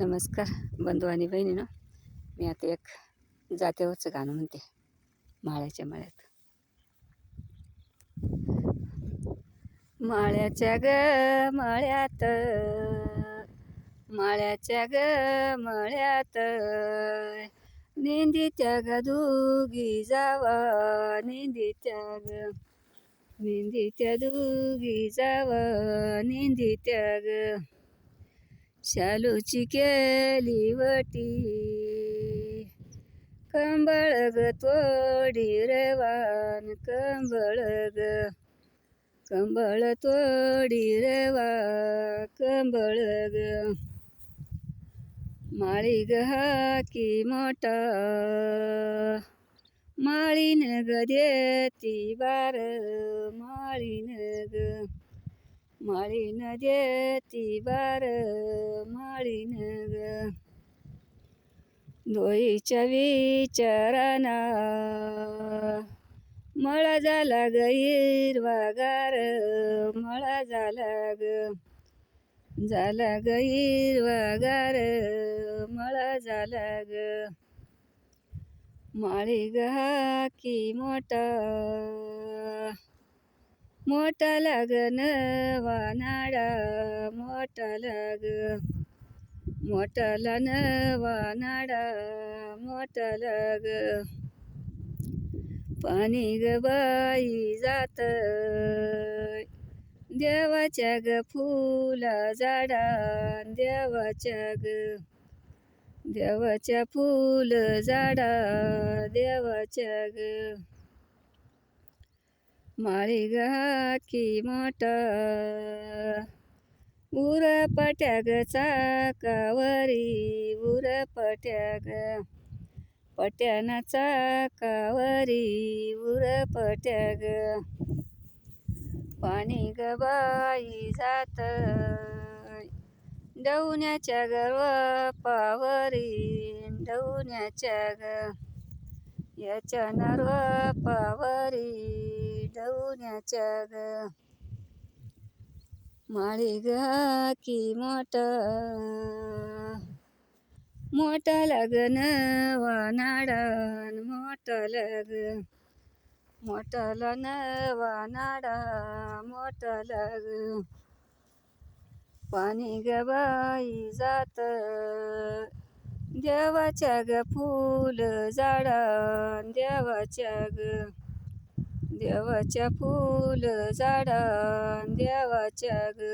नमस्कार बंधू आणि बहिणीनं. मी आता एक जात्यावरचं गाणं म्हणते. माळ्याच्या मळ्यात. माळ्याच्या ग मळ्यात, माळ्याच्या ग मळ्यात, निंदीत्या ग दुगी जावा, निंदीत्या ग, निंदीत्या दुगी जावा, निंदीत्या ग. शालूची केली वटी, कंबळ ग तोडी रेवान, कंबळ ग, कंबळ तोडी रेवा, कंबळ ग. माळी ग हाकी मोठा, माळीन ग देती बार, माळीन ग, माळीन देती बार, माळीन ग. दोईच्या विचाराना मळा झाला ग हिरवागार, मळा झाला ग, झाला ग हिरवागार, मळा झाला ग. माळी ग हाकी मोठा, मोठा लाग नवा नाडा, मोठा लाग, मोठाला नवा नाडा, मोठा लाग. पाणी ग बाई जात देवाच्या ग फुला झाडा, देवाच्या ग, देवाच्या फुल झाडा, देवाच्या ग. माळी ग हाकी मोठा, उरपट्या ग चाकावरी, उरपट्या ग, पट्याना चाकावरी, उरपट्या ग. पाणी ग बाई जात डवण्याच्या ग रोपावरी, डवण्याच्या ग, याच्या न रोपावरी, डवण्याच्या ग. माळी ग हाकी मोठा, मोठा लाग नवा नाडा, मोठा लाग, मोठाला नवा नाडा, मोठा लाग. पाणी ग बाई जात देवाच्या ग फुल झाडा, देवाच्या ग, देवाच्या फुल झाडा, देवाच्या ग.